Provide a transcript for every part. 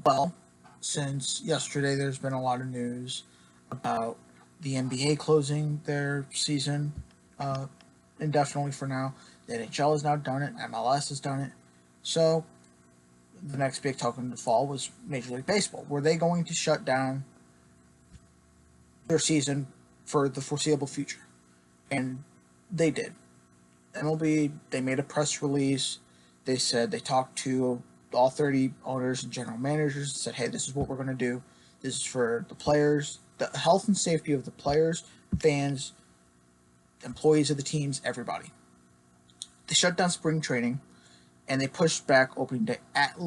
Well, since yesterday, there's been a lot of news about the NBA closing their season uh, indefinitely for now. The NHL has now done it. MLS has done it. So the next big token to fall was Major League Baseball. Were they going to shut down their season for the foreseeable future? And they did. MLB, they made a press release. They said they talked to all 30 owners and general managers and said, hey, this is what we're going to do. This is for the players, the health and safety of the players, fans, employees of the teams, everybody. They shut down spring training and they pushed back opening day at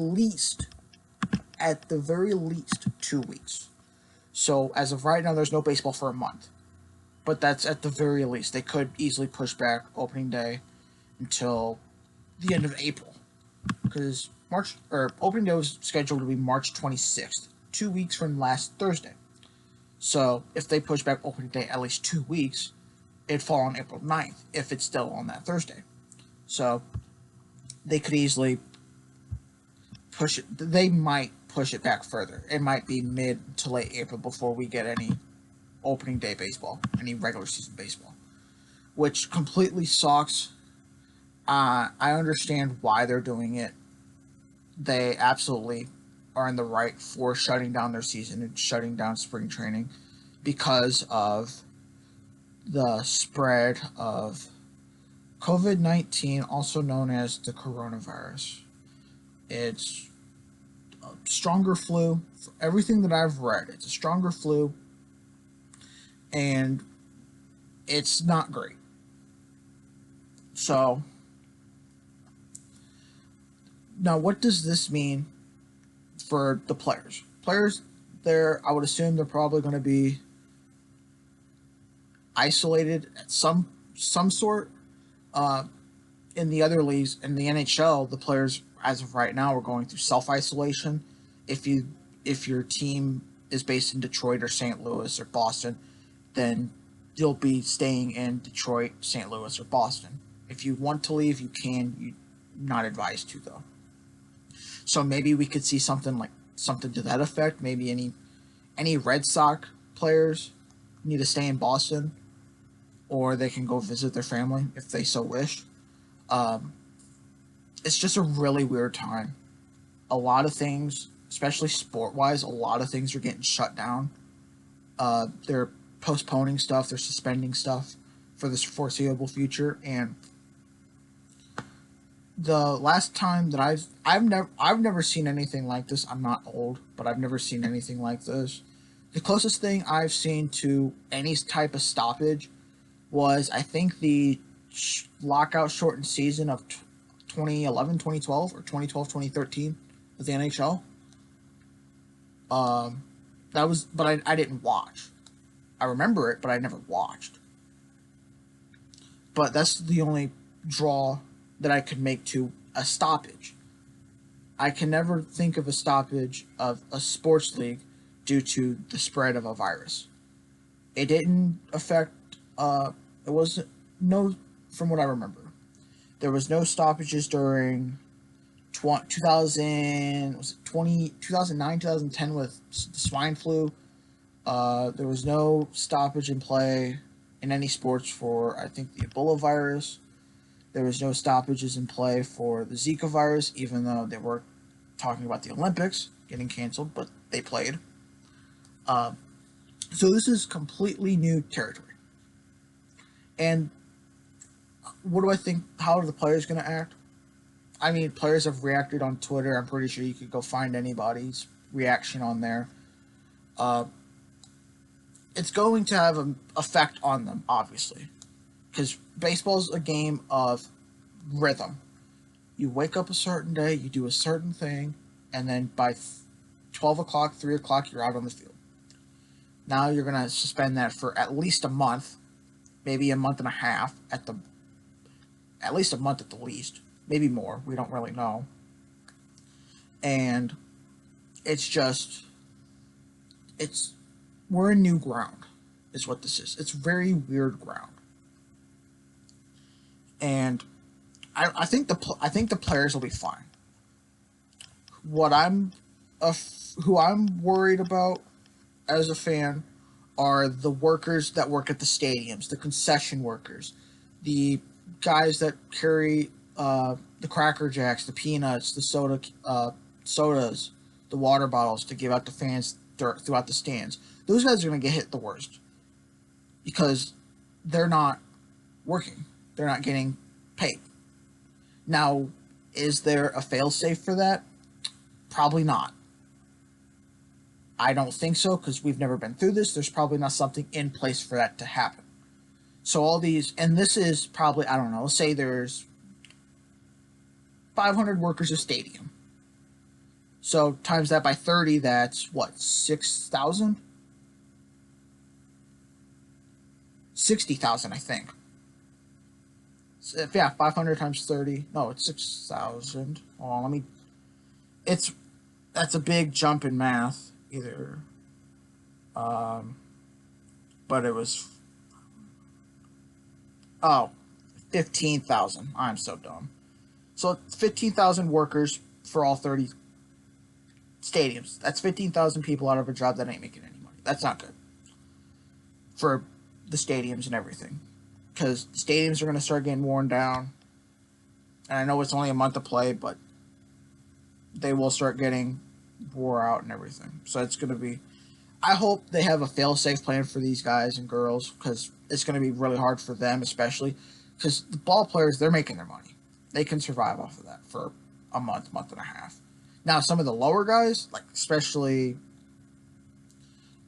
the very least, 2 weeks. So as of right now, there's no baseball for a month. But that's at the very least. They could easily push back opening day until the end of April, because opening day was scheduled to be March 26th, 2 weeks from last Thursday. So if they push back opening day at least 2 weeks, it'd fall on April 9th if it's still on that Thursday. So they could easily push it. They might push it back further. It might be mid to late April before we get any opening day baseball, any regular season baseball, which completely sucks. I understand why they're doing it. They absolutely are in the right for shutting down their season and shutting down spring training because of the spread of COVID-19, also known as the coronavirus. It's a stronger flu. For everything that I've read, it's a stronger flu, and it's not great. So, now what does this mean for the players? Players, I would assume they're probably going to be isolated at some sort. In the other leagues, in the NHL, the players, as of right now, are going through self-isolation. If your team is based in Detroit or St. Louis or Boston, then you'll be staying in Detroit, St. Louis, or Boston. If you want to leave, you can. You're not advised to, though. So maybe we could see something to that effect. Maybe any Red Sox players need to stay in Boston, or they can go visit their family if they so wish. It's just a really weird time. A lot of things, especially sport-wise, a lot of things are getting shut down. They're postponing stuff, they're suspending stuff for this foreseeable future, and the last time that I've never seen anything like this. I'm not old, but I've never seen anything like this. The closest thing I've seen to any type of stoppage was, I think, the lockout shortened season of 2011, 2012, or 2012, 2013 of the NHL. That was, but I didn't watch. I remember it, but I never watched. But that's the only draw that I could make to a stoppage. I can never think of a stoppage of a sports league due to the spread of a virus. It didn't affect, it wasn't, no, from what I remember, there was no stoppages during 2009, 2010 with the swine flu. There was no stoppage in play in any sports for, I think, the Ebola virus. There was no stoppages in play for the Zika virus, even though they were talking about the Olympics getting canceled, but they played. So this is completely new territory. And what do I think? How are the players going to act? I mean, players have reacted on Twitter. I'm pretty sure you could go find anybody's reaction on there. It's going to have an effect on them, obviously, because baseball's a game of rhythm. You wake up a certain day, you do a certain thing, and then by 12 o'clock, 3 o'clock, you're out on the field. Now you're going to suspend that for at least a month, maybe a month and a half, at least a month at the least, maybe more, we don't really know. And we're in new ground, is what this is. It's very weird ground. And I think the players will be fine. What I'm who I'm worried about as a fan are the workers that work at the stadiums, the concession workers, the guys that carry the Cracker Jacks, the peanuts, the sodas, the water bottles to give out to fans throughout the stands. Those guys are going to get hit the worst because they're not working. They're not getting paid. Now, is there a fail-safe for that? Probably not. I don't think so because we've never been through this. There's probably not something in place for that to happen. So all these, and this is probably, I don't know, say there's 500 workers a stadium. So times that by 30, that's what, 6,000? 60,000, I think. So if, yeah, 500 times 30. No, it's 6,000. Oh, let me. That's a big jump in math. Either. But it was. Oh, 15,000. I'm so dumb. So 15,000 workers for all 30 stadiums. That's 15,000 people out of a job that ain't making any money. That's not good for the stadiums and everything, because stadiums are going to start getting worn down. And I know it's only a month to play, but they will start getting wore out and everything. So it's going to be. I hope they have a fail-safe plan for these guys and girls, because it's going to be really hard for them, especially because the ball players, they're making their money. They can survive off of that for a month, month and a half. Now, some of the lower guys, like especially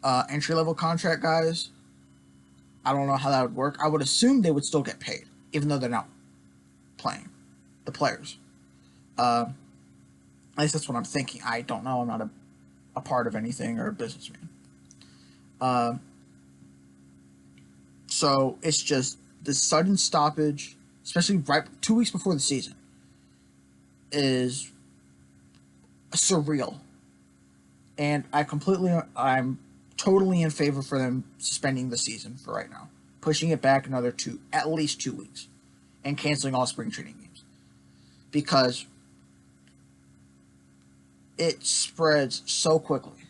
entry-level contract guys, I don't know how that would work. I would assume they would still get paid, even though they're not playing. The players. At least that's what I'm thinking. I don't know. I'm not a part of anything or a businessman. So it's just the sudden stoppage, especially right 2 weeks before the season, is surreal. And I'm totally in favor for them suspending the season for right now, pushing it back another at least 2 weeks, and canceling all spring training games, because it spreads so quickly,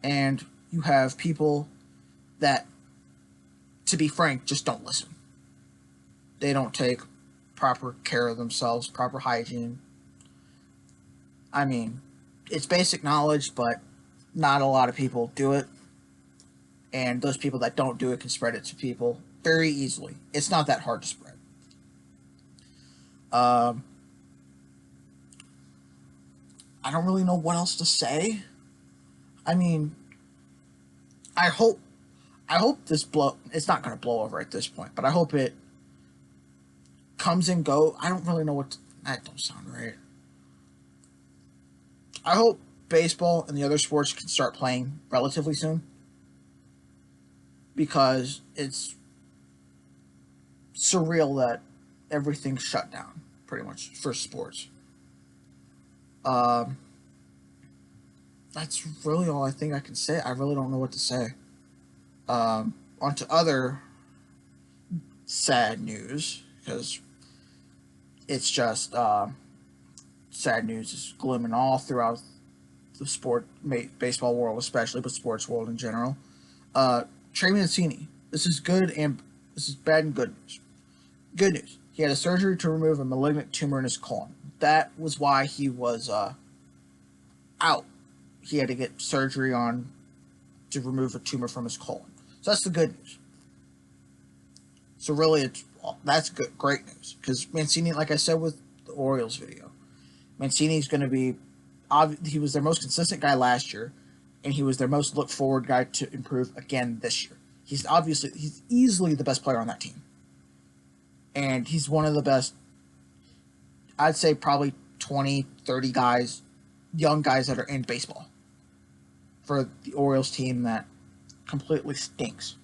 and you have people that, to be frank, just don't listen. They don't take proper care of themselves, proper hygiene. I mean, it's basic knowledge, but not a lot of people do it. And those people that don't do it can spread it to people very easily. It's not that hard to spread. I don't really know what else to say. I mean, I hope this it's not going to blow over at this point, but I hope it comes and go. I don't really know that don't sound right. I hope baseball and the other sports can start playing relatively soon, because it's surreal that everything's shut down, pretty much, for sports. That's really all I think I can say. I really don't know what to say. On to other sad news, because it's just sad news is glooming all throughout the baseball world especially, but sports world in general. Trey Mancini. This is bad and good news. Good news. He had a surgery to remove a malignant tumor in his colon. That was why he was out. He had to get surgery to remove a tumor from his colon. So that's the good news. So really, that's good, great news, because Mancini, like I said with the Orioles video, Mancini's going to be. He was their most consistent guy last year, and he was their most look forward guy to improve again this year. He's easily the best player on that team. And he's one of the best, I'd say probably 20, 30 guys, young guys that are in baseball for the Orioles team that completely stinks.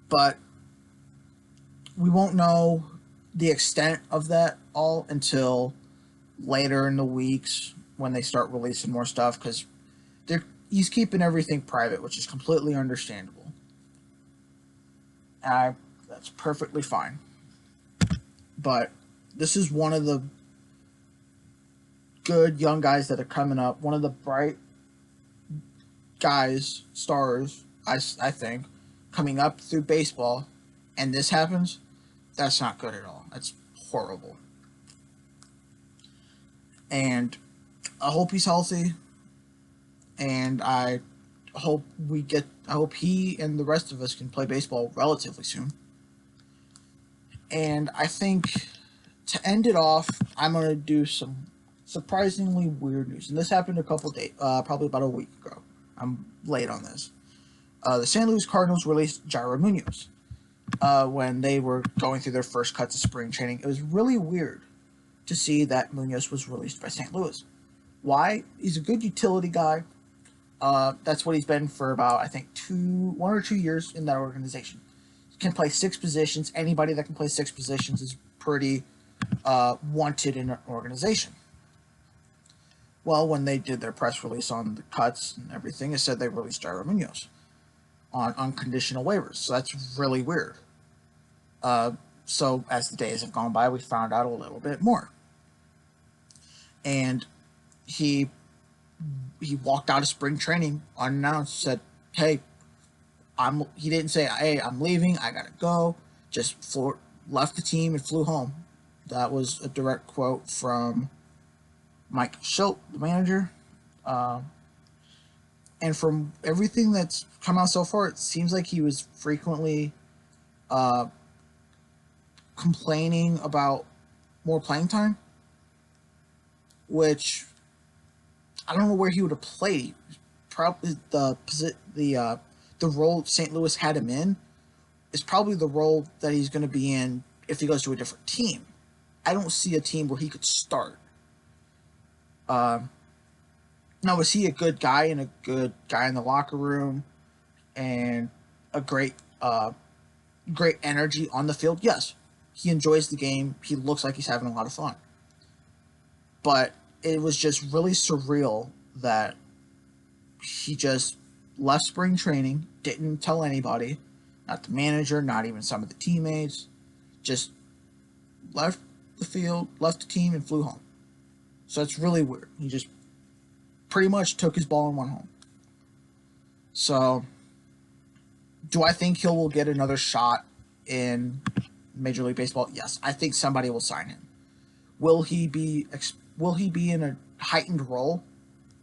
But we won't know the extent of that all until later in the weeks when they start releasing more stuff, because he's keeping everything private, which is completely understandable. That's perfectly fine. But this is one of the good young guys that are coming up. One of the bright guys, stars, I think, coming up through baseball, and this happens, that's not good at all. That's horrible. And I hope he's healthy, and I hope he and the rest of us can play baseball relatively soon. And I think to end it off, I'm going to do some surprisingly weird news. And this happened a couple days, probably about a week ago. I'm late on this. The St. Louis Cardinals released Jairo Munoz when they were going through their first cuts of spring training. It was really weird to see that Munoz was released by St. Louis. Why? He's a good utility guy. That's what he's been for about, I think, 1 or 2 years in that organization. He can play 6 positions. Anybody that can play 6 positions is pretty wanted in an organization. Well, when they did their press release on the cuts and everything, it said they released Jairo Munoz on unconditional waivers. So that's really weird. So as the days have gone by, we found out a little bit more. And he walked out of spring training unannounced, said, hey, he didn't say, hey, I'm leaving, I gotta go. Just left the team and flew home. That was a direct quote from Mike Schultz, the manager. And from everything that's come out so far, it seems like he was frequently complaining about more playing time, which I don't know where he would have played. Probably the role St. Louis had him in is probably the role that he's going to be in if he goes to a different team. I don't see a team where he could start. Now, was he a good guy and a good guy in the locker room and a great energy on the field? Yes. He enjoys the game. He looks like he's having a lot of fun. But it was just really surreal that he just left spring training, didn't tell anybody, not the manager, not even some of the teammates, just left the field, left the team, and flew home. So it's really weird. He just pretty much took his ball and went home. So, do I think he will get another shot in Major League Baseball? Yes, I think somebody will sign him. Will he be in a heightened role?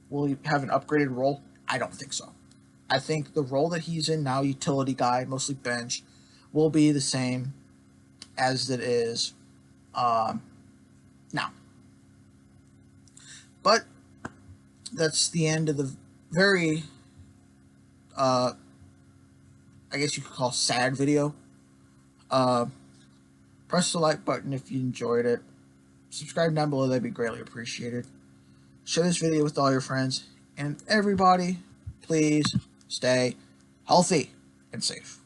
Will he have an upgraded role? I don't think so. I think the role that he's in now, utility guy, mostly bench, will be the same as it is now. But that's the end of the very, I guess you could call sad video. Press the like button if you enjoyed it. Subscribe down below, that'd be greatly appreciated. Share this video with all your friends. And everybody, please stay healthy and safe.